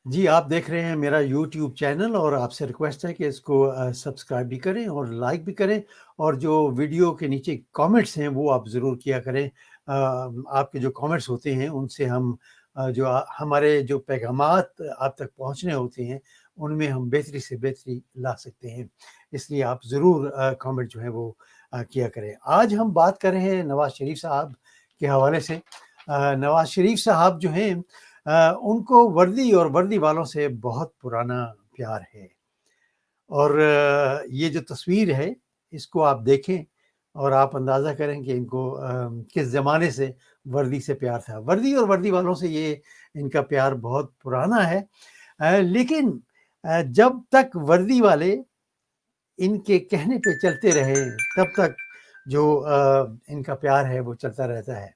जी, आप देख रहे हैं मेरा यूट्यूब चैनल और आपसे रिक्वेस्ट है कि इसको सब्सक्राइब भी करें और लाइक भी करें और जो वीडियो के नीचे कमेंट्स हैं वो आप ज़रूर किया करें। आपके जो कमेंट्स होते हैं उनसे हम हमारे जो पैगामात आप तक पहुँचने होते हैं, उनमें हम बेहतरी से बेहतरी ला सकते हैं। इसलिए आप ज़रूर कमेंट जो है वो किया करें। आज हम बात कर रहे हैं नवाज़ शरीफ साहब के हवाले से। नवाज़ शरीफ साहब जो हैं उनको वर्दी और वर्दी वालों से बहुत पुराना प्यार है और ये जो तस्वीर है इसको आप देखें और आप अंदाज़ा करें कि इनको किस ज़माने से वर्दी से प्यार था। वर्दी और वर्दी वालों से ये इनका प्यार बहुत पुराना है। लेकिन जब तक वर्दी वाले इनके कहने पे चलते रहे तब तक जो इनका प्यार है वो चलता रहता है।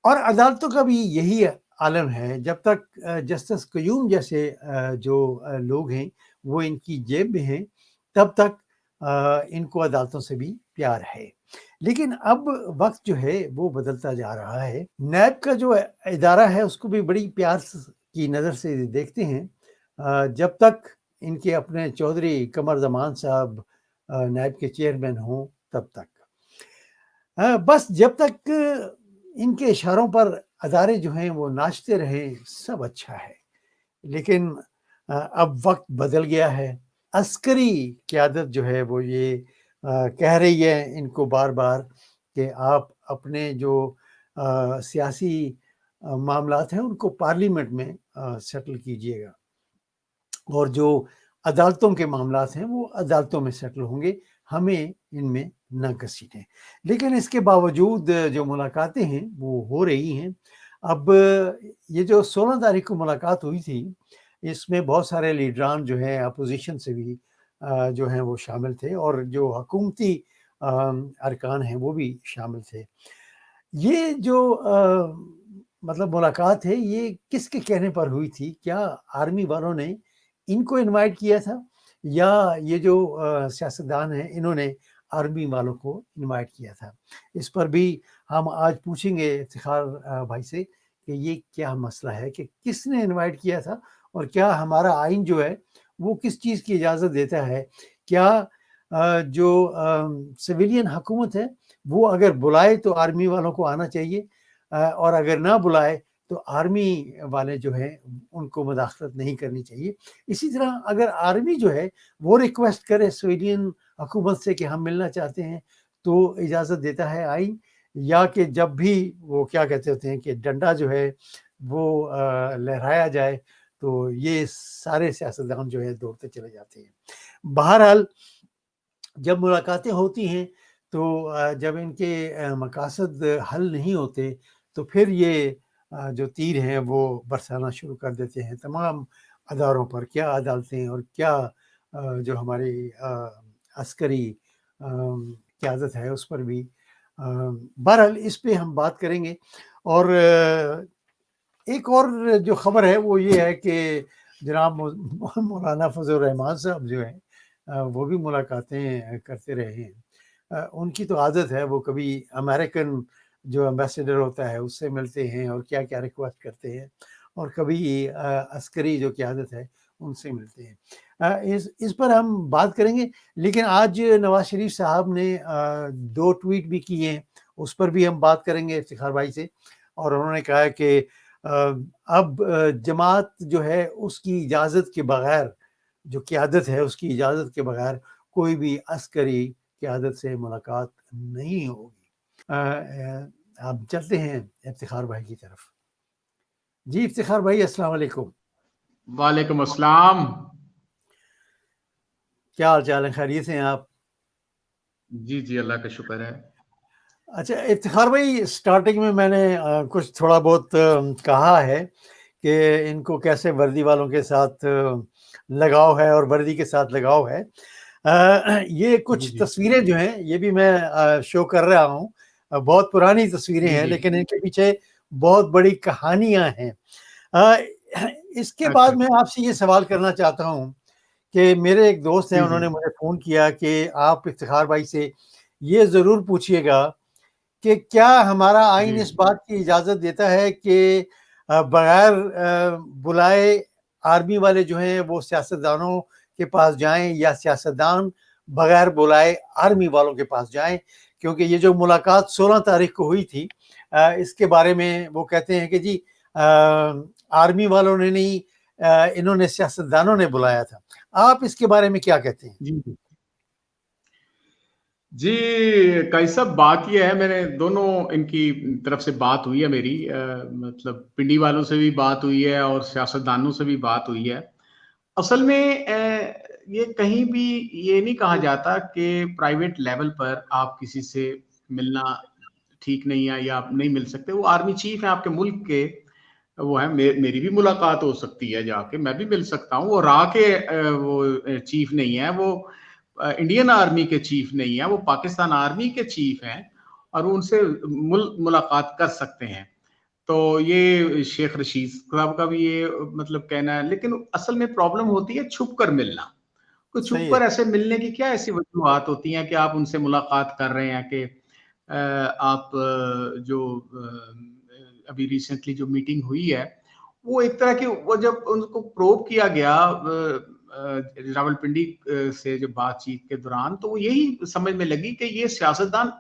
और अदालतों का भी यही आलम है, जब तक जस्टिस क़य्यूम जैसे जो लोग हैं वो इनकी जेब में हैं, तब तक इनको अदालतों से भी प्यार है। लेकिन अब वक़्त जो है वो बदलता जा रहा है। नैब का जो इदारा है उसको भी बड़ी प्यार की नज़र से देखते हैं। जब तक इनके अपने चौधरी कमर ज़मान साहब नैब के चेयरमैन हों तब तक। बस जब तक इनके इशारों पर अदारे जो हैं वो नाचते रहें, सब अच्छा है। लेकिन अब वक़्त बदल गया है। अस्करी क़यादत जो है वो ये कह रही है इनको बार-बार कि आप अपने जो सियासी मामलात हैं उनको पार्लियामेंट में सेटल कीजिएगा और जो अदालतों के मामलात हैं वो अदालतों में सेटल होंगे, हमें इनमें ना घसीटें। लेकिन इसके बावजूद जो मुलाकातें हैं वो हो रही हैं। अब ये जो 16 तारीख को मुलाकात हुई थी, इसमें बहुत सारे लीडरान जो हैं अपोज़िशन से भी जो हैं वो शामिल थे और जो हुकूमती अरकान हैं वो भी शामिल थे। ये जो मतलब मुलाकात है ये किसके कहने पर हुई थी? क्या आर्मी वालों ने इनको इनवाइट किया था या ये जो सियासतदान हैं इन्होंने आर्मी वालों को इनवाइट किया था? इस पर भी हम आज पूछेंगे इफ्तिख़ार भाई से कि ये क्या मसला है कि किसने इनवाइट किया था और क्या हमारा आइन जो है वो किस चीज़ की इजाज़त देता है? क्या जो सिविलियन हुकूमत है वो अगर बुलाए तो आर्मी वालों को आना चाहिए और अगर ना बुलाए तो आर्मी वाले जो हैं उनको मुदाखलत नहीं करनी चाहिए। इसी तरह अगर आर्मी जो है वो रिक्वेस्ट करे सिविलियन हुकूमत से कि हम मिलना चाहते हैं, तो इजाज़त देता है आइन या कि जब भी वो क्या कहते होते हैं कि डंडा जो है वो लहराया जाए तो ये सारे सियासतदान जो है दौड़ते चले जाते हैं। बहरहाल जब मुलाकातें होती हैं तो जब इनके मकासद हल नहीं होते तो फिर ये जो तीर हैं वो बरसाना शुरू कर देते हैं तमाम अदारों पर। क्या अदालतें और क्या जो हमारी अस्करी क़यादत है उस पर भी। बहरहाल इस पे हम बात करेंगे और एक और जो ख़बर है वो ये है कि जनाब मौलाना फज़ल रहमान साहब जो हैं वो भी मुलाकातें करते रहे हैं। उनकी तो आदत है वो कभी अमेरिकन जो एम्बेसडर होता है उससे मिलते हैं और क्या-क्या रिक्वेस्ट करते हैं और कभी अस्करी जो क़यादत है उनसे मिलते हैं। इस पर हम बात करेंगे लेकिन आज नवाज़ शरीफ साहब ने 2 ट्वीट भी किए हैं, उस पर भी हम बात करेंगे इफ्तिख़ार भाई से और उन्होंने कहा है कि अब जमात जो है उसकी इजाज़त के बगैर जो क़यादत है उसकी इजाज़त के बगैर कोई भी अस्करी क़यादत से मुलाकात नहीं होगी। अब चलते हैं इफ्तिख़ार भाई की तरफ। जी, इफ्तिख़ार भाई अस्सलाम वालेकुम। वालेकुम अस्सलाम। क्या हाल-चाल है? खैरियत से हैं आप? जी, जी, अल्लाह का शुक्र है। अच्छा इफ्तिख़ार भाई स्टार्टिंग में मैंने कुछ थोड़ा बहुत कहा है कि इनको कैसे वर्दी वालों के साथ लगाव है और वर्दी के साथ लगाव है। ये जी, कुछ जी। तस्वीरें जो हैं ये भी मैं शो कर रहा हूँ। बहुत पुरानी तस्वीरें जी, हैं जी। लेकिन इनके पीछे बहुत बड़ी कहानियाँ हैं। अ, इसके अच्छा, बाद मैं अच्छा। आपसे ये सवाल करना चाहता हूँ कि मेरे एक दोस्त हैं जी, उन्होंने जी। मुझे फ़ोन किया कि आप इफ्तिख़ार भाई से ये ज़रूर पूछिएगा कि क्या हमारा आइन जी। इस बात की इजाज़त देता है कि बगैर बुलाए आर्मी वाले जो हैं वो सियासतदानों के पास जाएं या सियासतदान बगैर बुलाए आर्मी वालों के पास जाएं, क्योंकि ये जो मुलाकात 16 तारीख को हुई थी, इसके बारे में वो कहते हैं कि जी आर्मी वालों ने नहीं, इन्होंने सियासतदानों ने बुलाया था। आप इसके बारे में क्या कहते हैं? जी जी, कैसा बात ये है, मैंने दोनों इनकी तरफ से बात हुई है मेरी, मतलब पिंडी वालों से भी बात हुई है और सियासतदानों से भी बात हुई है। असल में ये कहीं भी ये नहीं कहा जाता कि प्राइवेट लेवल पर आप किसी से मिलना ठीक नहीं है या आप नहीं मिल सकते। वो आर्मी चीफ है आपके मुल्क के, वो है। मेरी भी मुलाकात हो सकती है जाके, मैं भी मिल सकता हूँ। वो रा के वो चीफ नहीं है, वो इंडियन आर्मी के चीफ नहीं है, वो पाकिस्तान आर्मी के चीफ हैं और वो उनसे मुलाकात कर सकते हैं। तो ये शेख रशीद साहब का भी ये मतलब कहना है, लेकिन असल में प्रॉब्लम होती है छुप कर मिलना। तो छुप सही है। कर ऐसे मिलने की क्या ऐसी वजूहत होती हैं कि आप उनसे मुलाकात कर रहे हैं कि आप जो अभी रिसेंटली जो मीटिंग हुई है, वो एक तरह की, वो जब उनको प्रोब किया गया रावलपिंडी से जब बातचीत के दौरान, तो वो यही समझ में लगी कि ये सियासतदान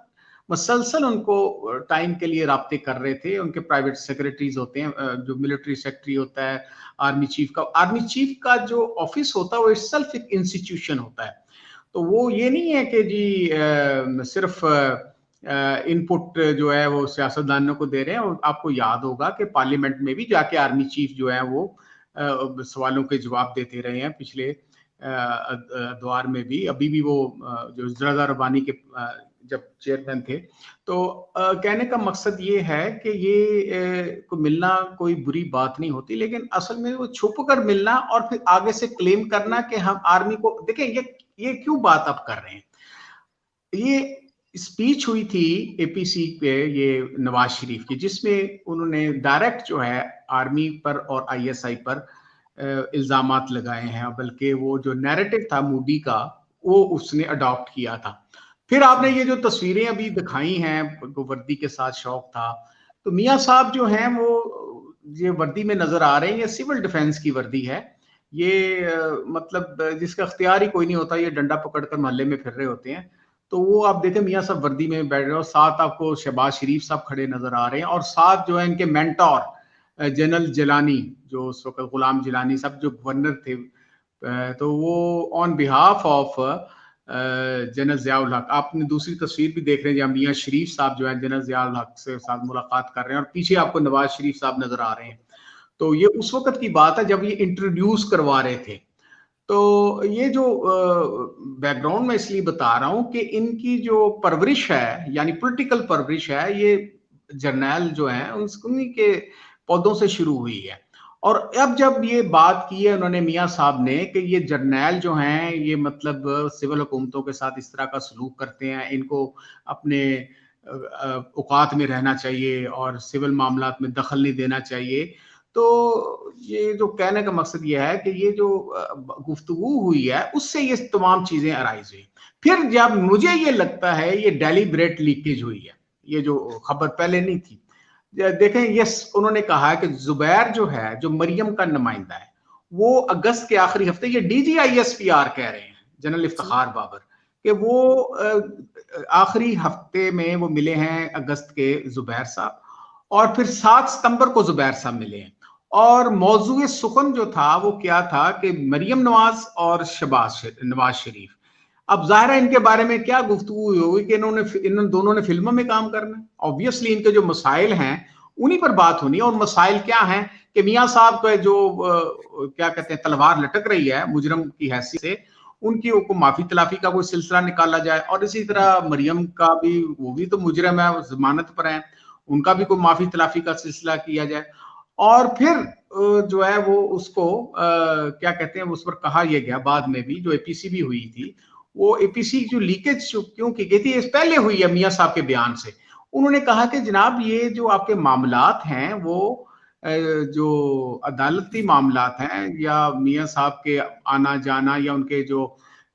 मसलसल उनको टाइम के लिए राब्ते कर रहे थे। उनके प्राइवेट सेक्रेटरीज होते हैं, जो मिलिट्री सेक्रेटरी होता है, आर्मी चीफ का जो ऑफिस होता है वो इटसेल्फ एक इंस्टीट्यूशन होता है। तो वो ये नहीं है कि जी सिर्फ इनपुट जो है वो सियासतदानों को दे रहे हैं। और आपको याद होगा कि पार्लियामेंट में भी जाके आर्मी चीफ जो है वो सवालों के जवाब देते रहे हैं पिछले दौर में भी। अभी भी वो जो जरदा रब्बानी के जब चेयरमैन थे। तो कहने का मकसद ये है कि ये को मिलना कोई बुरी बात नहीं होती, लेकिन असल में वो छुप कर मिलना और फिर आगे से क्लेम करना कि हम आर्मी को देखें, ये क्यों बात आप कर रहे हैं। ये स्पीच हुई थी एपीसी पे, ये नवाज शरीफ की, जिसमें उन्होंने डायरेक्ट जो है आर्मी पर और आईएसआई पर इल्जामात लगाए हैं। बल्कि वो जो नैरेटिव था मूडी का, वो उसने अडॉप्ट किया था। फिर आपने ये जो तस्वीरें अभी दिखाई हैं, वो वर्दी के साथ शौक था, तो मियाँ साहब जो हैं वो ये वर्दी में नजर आ रहे हैं। ये सिविल डिफेंस की वर्दी है। ये मतलब जिसका अख्तियार ही कोई नहीं होता, ये डंडा पकड़कर मोहल्ले में फिर रहे होते हैं। तो वो आप देखें मियाँ साहब वर्दी में बैठ रहे हो, साथ आपको शहबाज शरीफ साहब खड़े नजर आ रहे हैं, और साथ जो है इनके मेंटोर जनरल जिलानी, जो उस वक्त गुलाम जिलानी साहब जो गवर्नर थे, तो वो on behalf of general Ziaul हक, आपने दूसरी तस्वीर भी देख रहे हैं जहाँ मियाँ शरीफ साहब जो है जनरल जियाउल हक से साथ मुलाकात कर रहे हैं, और पीछे आपको नवाज शरीफ साहब नजर आ रहे हैं। तो ये उस वक्त की बात है जब ये इंट्रोड्यूस करवा रहे थे। तो ये जो बैकग्राउंड में इसलिए बता रहा हूं कि इनकी जो परवरिश है, यानी पॉलिटिकल परवरिश है, ये जर्नैल जो है उन्हीं के पौधों से शुरू हुई है। और अब जब ये बात की है उन्होंने मियाँ साहब ने कि ये जर्नैल जो हैं ये मतलब सिविल हुकूमतों के साथ इस तरह का सलूक करते हैं, इनको अपने औकात में रहना चाहिए और सिविल मामलात में दखल नहीं देना चाहिए। तो ये जो कहने का मकसद ये है कि ये जो गुफ्तगू हुई है उससे ये तमाम चीजें अराइज हुई। फिर जब मुझे ये लगता है ये डेलिब्रेट लीकेज हुई है, ये जो खबर पहले नहीं थी। देखें, यस, उन्होंने कहा कि जुबैर जो है, जो मरियम का नुमाइंदा है, वो अगस्त के आखिरी हफ्ते, ये DGISPR कह रहे हैं, जनरल इफ्तिखार बाबर, कि वो आखिरी हफ्ते में वो मिले हैं अगस्त के जुबैर साहब, और फिर 7 सितंबर को जुबैर साहब मिले हैं। और मौजूए सुखन जो था वो क्या था कि मरियम नवाज और नवाज शरीफ। अब जाहिर है इनके बारे में क्या गुफ्तगू हुई होगी कि इन दोनों ने फिल्मों में काम करना है। ऑब्वियसली इनके जो मसाइल हैं उन्हीं पर बात होनी है। और मसाइल क्या हैं कि मियाँ साहब का जो क्या कहते हैं तलवार लटक रही है मुजरम की हैसियत से, उनकी को माफी तलाफी का कोई सिलसिला निकाला जाए। और इसी तरह मरियम का भी, वो भी तो मुजरम है, वो जमानत पर है, उनका भी कोई माफी तलाफी का सिलसिला किया जाए। और फिर जो है वो उसको क्या कहते हैं, उस पर कहा यह गया बाद में भी, जो एपीसी भी हुई थी, वो एपीसी जो लीकेज क्यों की गई थी, इस पहले हुई है मियाँ साहब के बयान से। उन्होंने कहा कि जनाब ये जो आपके मामलात हैं वो जो अदालती मामलात हैं या मियाँ साहब के आना जाना या उनके जो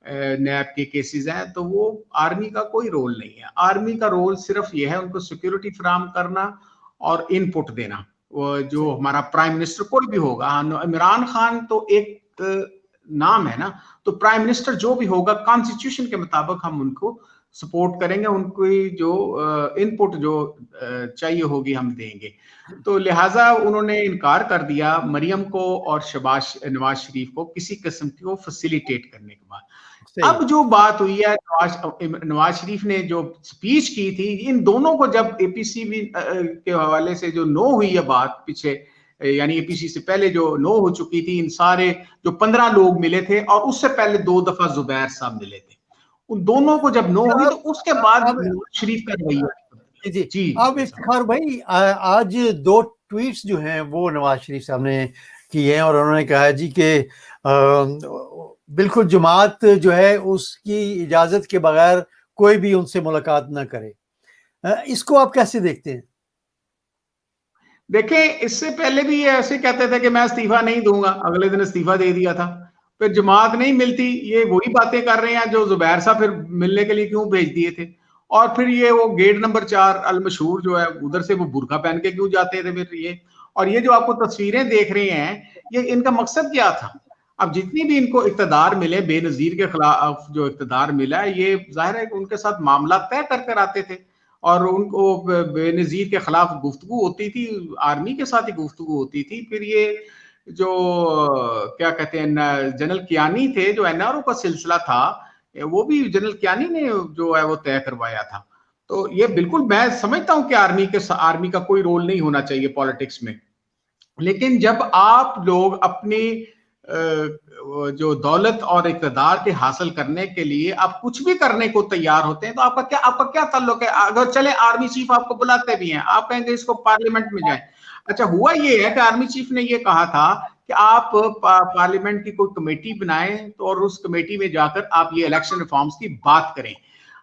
नैब के केसेस हैं, तो वो आर्मी का कोई रोल नहीं है। आर्मी का रोल सिर्फ ये है उनको सिक्योरिटी फराहम करना और इनपुट देना। वो जो हमारा प्राइम मिनिस्टर कोई भी होगा, इमरान खान तो एक नाम है ना, तो प्राइम मिनिस्टर जो भी होगा कॉन्स्टिट्यूशन के मुताबिक हम उनको सपोर्ट करेंगे, उनकी जो इनपुट जो चाहिए होगी हम देंगे। तो लिहाजा उन्होंने इनकार कर दिया मरियम को और नवाज शरीफ को किसी किस्म की वो फैसिलिटेट करने के बाद। सही। अब जो बात हुई है, नवाज शरीफ ने जो स्पीच की थी, इन दोनों को जब एपीसी के हवाले से जो नो हुई है बात पीछे, यानी एपीसी से पहले जो नो हो चुकी थी, इन सारे जो 15 लोग मिले थे और उससे पहले 2 दफा जुबैर साहब मिले थे, उन दोनों को जब नो अच्छा, हुई तो उसके बाद अब नवाज शरीफ का रवैया। जी जी, जी अब इफ्तिखार भाई, आज 2 ट्वीट्स जो हैं वो नवाज शरीफ साहब ने किए हैं और उन्होंने कहा जी कि बिल्कुल जमात जो है उसकी इजाजत के बगैर कोई भी उनसे मुलाकात ना करे। इसको आप कैसे देखते हैं? देखें, इससे पहले भी ये ऐसे कहते थे कि मैं इस्तीफा नहीं दूंगा, अगले दिन इस्तीफा दे दिया था, फिर जमात नहीं मिलती, ये वही बातें कर रहे हैं जो जुबैर साहब फिर मिलने के लिए क्यों भेज दिए थे, और फिर ये वो गेट नंबर 4 अल मशहूर जो है उधर से वो बुर्का पहन के क्यों जाते थे फिर ये। और ये जो आपको तस्वीरें देख रहे हैं, ये इनका मकसद क्या था? अब जितनी भी इनको इक्तदार मिले, बेनजीर के खिलाफ जो इक्तदार मिला है, ये जाहिर है कि उनके साथ मामला तय कर कर आते थे और उनको बेनजीर के खिलाफ गुफ्तगू होती थी, आर्मी के साथ ही गुफ्तगू होती थी। फिर ये जो क्या कहते हैं जनरल कियानी थे, जो एनआरओ का सिलसिला था, वो भी जनरल कियानी ने जो है वो तय करवाया था। तो ये बिल्कुल मैं समझता हूं कि आर्मी का कोई रोल नहीं होना चाहिए पॉलिटिक्स में, लेकिन जब आप लोग अपनी जो दौलत और इक़्तिदार के हासिल करने के लिए आप कुछ भी करने को तैयार होते हैं, तो आपका क्या ताल्लुक है? अगर चले आर्मी चीफ आपको बुलाते भी हैं, आप कहेंगे इसको पार्लियामेंट में जाए। अच्छा, हुआ ये है कि आर्मी चीफ ने ये कहा था कि आप पार्लियामेंट की कोई कमेटी बनाएं, तो और उस कमेटी में जाकर आप ये इलेक्शन रिफॉर्म्स की बात करें।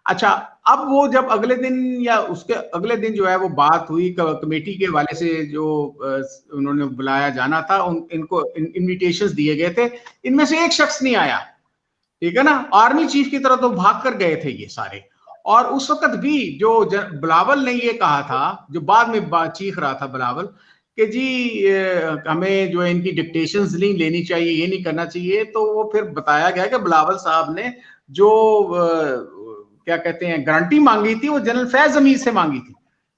अच्छा, अब वो जब अगले दिन या उसके अगले दिन जो है वो बात हुई कमेटी के हवाले से, जो उन्होंने बुलाया जाना था, इनको इनविटेशंस दिए गए थे, इनमें से एक शख्स नहीं आया, ठीक है ना। आर्मी चीफ की तरह तो भाग कर गए थे ये सारे। और उस वक्त भी जो बिलावल ने ये कहा था, जो बाद में चीख रहा था बिलावल, कि जी हमें जो है इनकी डिक्टेशंस नहीं लेनी चाहिए, ये नहीं करना चाहिए, तो वो फिर बताया गया कि बिलावल साहब ने जो क्या कहते हैं गारंटी मांगी थी, वो जनरल फैज अमीर से मांगी थी।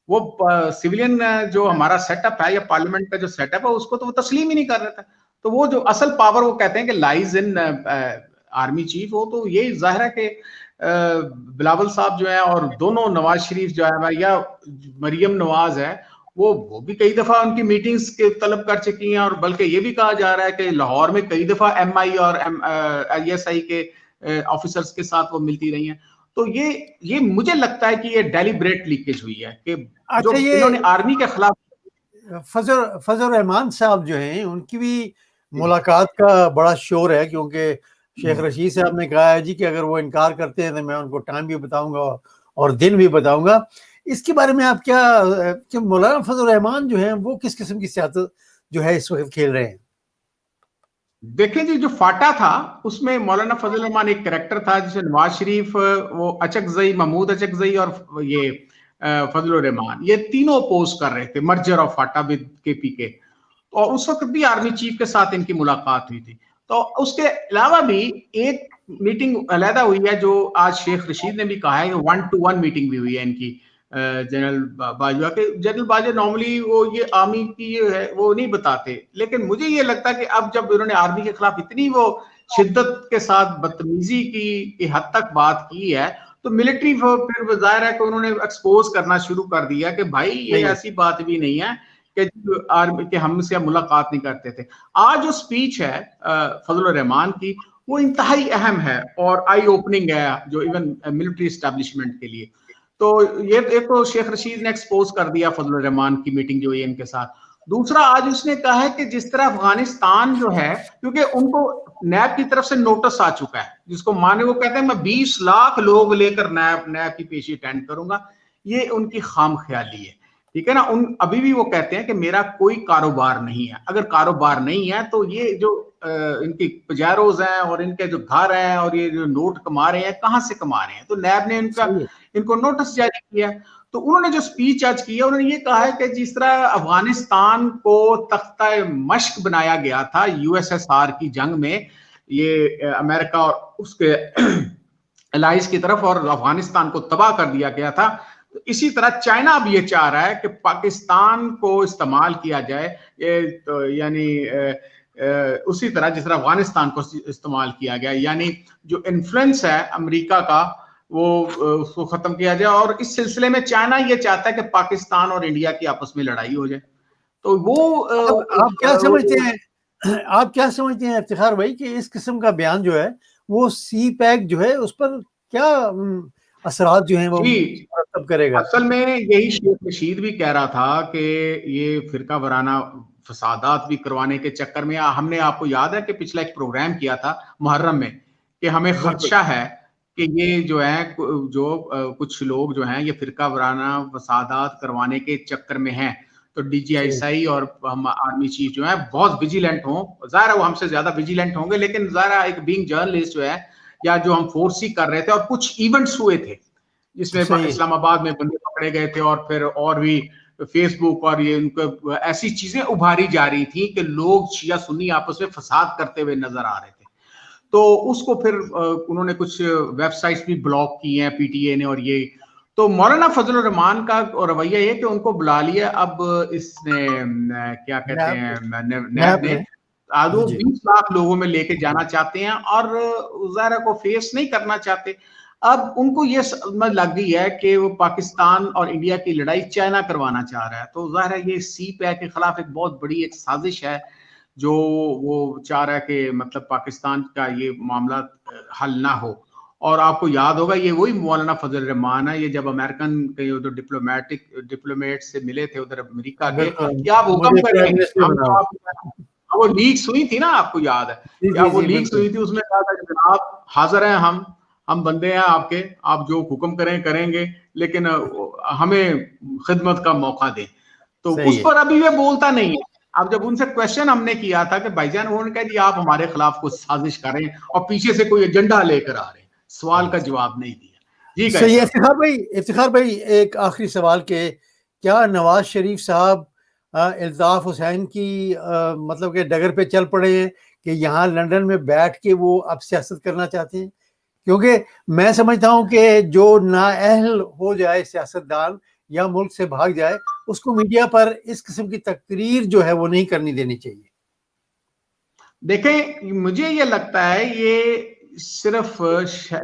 वो सिविलियन जो हमारा सेटअप है या पार्लियामेंट का जो सेटअप है, उसको तो वो तस्लीम ही नहीं कर रहा था। तो वो जो असल पावर वो कहते हैं कि लाइज इन आर्मी चीफ हो, तो ये जाहिर है कि बिलावल साहब जो है और दोनों नवाज शरीफ जो है या मरियम नवाज है, वो भी कई दफा उनकी मीटिंग्स के तलब कर चुकी हैं, और बल्कि ये भी कहा जा रहा है कि लाहौर में कई दफा एमआई और आईएसआई के ऑफिसर्स के साथ वो मिलती रही हैं। तो ये मुझे लगता है कि ये डेलिब्रेट लीकेज हुई है कि जो अच्छा, ये इन्होंने आर्मी के खिलाफ। फजल रहमान साहब जो हैं उनकी भी मुलाकात का बड़ा शोर है, क्योंकि शेख रशीद साहब ने कहा है जी कि अगर वो इनकार करते हैं तो मैं उनको टाइम भी बताऊंगा और दिन भी बताऊंगा। इसके बारे में आप क्या, कि मौलाना फजल रहमान जो हैं वो किस किस्म की सियासत जो है इस वक्त खेल रहे हैं? देखें जी, जो फाटा था उसमें मौलाना फजल रहमान एक कैरेक्टर था, जिसे नवाज शरीफ, वो अचकजई, महमूद अचकजई और ये फजल रहमान, ये तीनों अपोज कर रहे थे merger of Phata with KPK. और उस वक्त भी आर्मी चीफ के साथ इनकी मुलाकात हुई थी। तो उसके अलावा भी एक मीटिंग अलहदा हुई है, जो आज शेख रशीद ने भी कहा है, 1-to-1 मीटिंग भी हुई है इनकी जनरल बाजवा के। जनरल बाजवा नॉर्मली वो ये आर्मी की है वो नहीं बताते, लेकिन मुझे ये लगता है कि अब जब उन्होंने आर्मी के खिलाफ इतनी वो शिद्दत के साथ बदतमीजी की हद तक बात की है, तो मिलिट्री फिर जाहिर है कि उन्होंने एक्सपोज करना शुरू कर दिया कि भाई ये ऐसी बात भी नहीं है कि आर्मी के हमसे मुलाकात नहीं करते थे। आज जो स्पीच है फजल रहमान की, वो इंतहाई अहम है और आई ओपनिंग है, जो इवन मिलिट्री एस्टेब्लिशमेंट के लिए। तो ये एक तो शेख रशीद ने एक्सपोज कर दिया फजल रहमान की मीटिंग जो है इनके साथ। दूसरा, आज उसने कहा है कि जिस तरह अफगानिस्तान जो है, क्योंकि उनको नैब की तरफ से नोटिस आ चुका है, जिसको माने वो कहते हैं मैं 20 लाख लोग लेकर नैब की पेशी अटेंड करूंगा, ये उनकी खाम ख्याली है, ठीक है ना। अभी भी वो कहते हैं कि मेरा कोई कारोबार नहीं है। अगर कारोबार नहीं है तो ये जो इनकी पजारोज हैं और इनके जो घर हैं और ये जो नोट कमा रहे हैं, कहां से कमा रहे हैं? तो नैब ने इनको नोटिस जारी किया। तो उन्होंने जो स्पीच आज की है, उन्होंने ये कहा है कि जिस तरह अफगानिस्तान को तख्ता मश्क बनाया गया था यूएसएसआर की जंग में, ये अमेरिका और उसके एलाइज की तरफ, और अफगानिस्तान को तबाह कर दिया गया था, तो इसी तरह चाइना अब ये चाह रहा है कि पाकिस्तान को इस्तेमाल किया जाए, ये तो यानी उसी तरह जिस तरह अफगानिस्तान को इस्तेमाल किया गया, यानी जो इन्फ्लुएंस है अमेरिका का वो उसको खत्म किया जाए। और इस सिलसिले में चाइना ये चाहता है कि पाकिस्तान और इंडिया की आपस में लड़ाई हो जाए। तो वो आप क्या समझते हैं, आप क्या समझते हैं इफ्तिखार भाई कि इस किस्म का बयान जो है वो सी पैक जो है उस पर क्या असरात जो हैं वो मुरतब करेगा? असल में यही शेख रशीद भी कह रहा था कि ये फिरका वराना फसादात भी करवाने के चक्कर में, हमने आपको याद है कि पिछला एक प्रोग्राम किया था मुहर्रम में कि हमें खदशा है कि ये जो है कुछ लोग जो हैं ये फिरका वराना फसादात करवाने के चक्कर में हैं। तो डीजीआईएसआई और हम आर्मी चीफ जो है बहुत विजिलेंट हों, ज़ाहिर है वो हमसे ज्यादा विजिलेंट होंगे, लेकिन ज़ाहिर एक बीइंग जर्नलिस्ट जो है, या जो हम फोर्स ही कर रहे थे, और कुछ इवेंट्स हुए थे जिसमें इस्लामाबाद में बंदे पकड़े गए थे, और फिर और भी फेसबुक और ये उनको ऐसी चीजें उभारी जा रही थी कि लोग शिया सुन्नी आपस में फसाद करते हुए नजर आ रहे थे। तो उसको फिर उन्होंने कुछ वेबसाइट्स भी ब्लॉक की हैं पीटीए ने, और ये तो मौलाना फजल रहमान का रवैया ये कि उनको बुला लिया अब इसने क्या कहते हैं नैब ने, आज वो 20 लाख लोगों में लेके जाना चाहते हैं और ज़ाहिर को फेस नहीं करना चाहते। अब उनको ये समझ लग गई है कि वो पाकिस्तान और इंडिया की लड़ाई चाइना करवाना चाह रहा है, तो ज़ाहिर है ये सी पैक के खिलाफ एक बहुत बड़ी एक साजिश है जो वो चाह रहा है कि मतलब पाकिस्तान का ये मामला हल ना हो। और आपको याद होगा ये वही मौलाना फजल रहमान है, ये जब अमेरिकन के उधर डिप्लोमेट से मिले थे उधर अमेरिका के, क्या आप हुक्म करें, वो लीक्स हुई थी ना, आपको याद है क्या वो लीक्स हुई थी, उसमें कहा था कि जनाब हाजिर हैं हम बंदे हैं आपके, आप जो हुक्म करें करेंगे, लेकिन हमें खिदमत का मौका दें। तो उस पर अभी वे बोलता नहीं है। अब जब उनसे क्वेश्चन हमने किया था कि भाईजान, उन्होंने कहा जी आप हमारे खिलाफ कुछ साजिश कर रहे हैं और पीछे से कोई एजेंडा लेकर आ रहे हैं, सवाल का जवाब नहीं दिया। जी सही। इफ्तिखार भाई एक आखिरी सवाल के, क्या नवाज शरीफ साहब इल्ताफ हुसैन की मतलब के डगर पे चल पड़े हैं कि यहाँ लंदन में बैठ के वो अब सियासत करना चाहते हैं? क्योंकि मैं समझता हूं कि जो नाअहल हो जाए सियासतदान या मुल्क से भाग जाए, उसको मीडिया पर इस किस्म की तकरीर जो है वो नहीं करनी देनी चाहिए। देखें, मुझे ये लगता है ये सिर्फ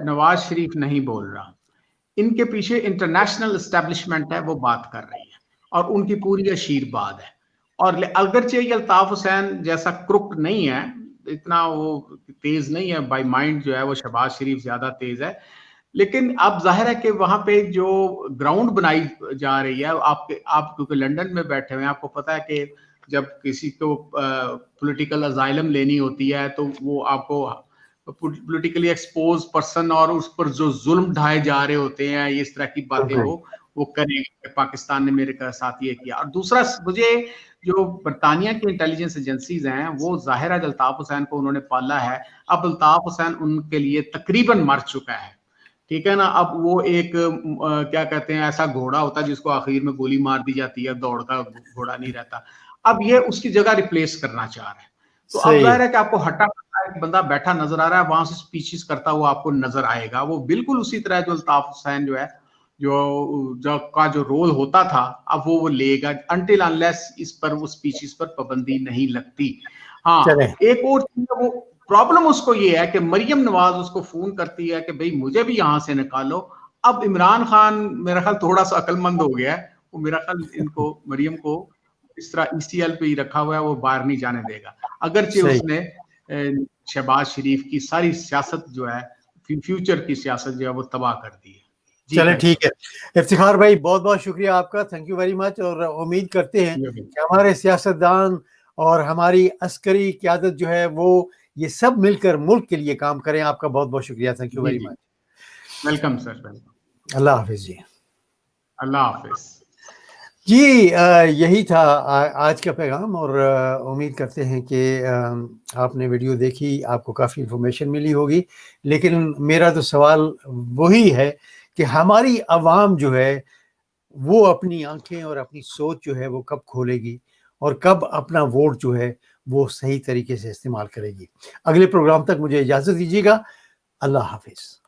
नवाज शरीफ नहीं बोल रहा, इनके पीछे इंटरनेशनल एस्टेब्लिशमेंट है, वो बात कर रही है और उनकी पूरी आशीर्वाद है। और अगरचे ये अल्ताफ हुसैन जैसा क्रुक नहीं है, इतना वो तेज नहीं है बाय माइंड, जो है वो शहबाज शरीफ ज्यादा तेज है, लेकिन अब जाहिर है कि वहां पे जो ग्राउंड बनाई जा रही है, आप क्योंकि लंदन में बैठे हुए हैं, आपको पता है कि जब किसी को पॉलिटिकल अजाइलम लेनी होती है तो वो आपको पॉलिटिकली एक्सपोज पर्सन और उस पर जो जुल्म ढाए जा रहे होते हैं, इस तरह की बातें वो करेंगे। पाकिस्तान ने मेरे साथ ये किया। और दूसरा, मुझे जो बरतानिया की इंटेलिजेंस एजेंसीज हैं वो जाहिर है अल्ताफ हुसैन को उन्होंने पाला है, अब अल्ताफ हुसैन उनके लिए तकरीबन मर चुका है, ठीक है ना। अब वो एक क्या कहते हैं, ऐसा घोड़ा होता है जिसको आखिर में गोली मार दी जाती है, दौड़ का घोड़ा नहीं रहता, अब ये उसकी जगह रिप्लेस करना चाह रहे हैं। तो अब जाहिर है कि आपको हटा एक बंदा बैठा नजर आ रहा है, वहां से स्पीचेस करता हुआ आपको नजर आएगा, वो बिल्कुल उसी तरह जो अल्ताफ हुसैन जो है जो रोल होता था, अब वो लेगा अनटिल अनलेस इस पर वो स्पीचेस पर पाबंदी नहीं लगती। हाँ, एक और चीज, वो प्रॉब्लम उसको ये है कि मरियम नवाज उसको फोन करती है कि भाई मुझे भी यहां से निकालो। अब इमरान खान मेरा ख्याल थोड़ा सा अक्लमंद हो गया है, वो मेरा ख्याल इनको मरियम को इस तरह ईसीएल पे ही रखा हुआ है, वो बाहर नहीं जाने देगा, अगरचे उसने शहबाज शरीफ की सारी सियासत जो है, फ्यूचर की सियासत जो है वो तबाह कर दी है। चले ठीक है इफ्तिखार भाई, बहुत बहुत शुक्रिया आपका, थैंक यू वेरी मच। और उम्मीद करते हैं कि हमारे सियासतदान और हमारी अस्करी क़यादत जो है वो ये सब मिलकर मुल्क के लिए काम करें। आपका बहुत बहुत शुक्रिया, thank you very much. Welcome sir, welcome. अल्लाह हाफिज जी। अल्लाह हाफिज जी। यही था आज का पैगाम, और उम्मीद करते हैं कि आपने वीडियो देखी, आपको काफ़ी इन्फॉर्मेशन मिली होगी। लेकिन मेरा तो सवाल वही है कि हमारी आवाम जो है वो अपनी आंखें और अपनी सोच जो है वो कब खोलेगी और कब अपना वोट जो है वो सही तरीके से इस्तेमाल करेगी। अगले प्रोग्राम तक मुझे इजाज़त दीजिएगा। अल्लाह हाफ़िज़।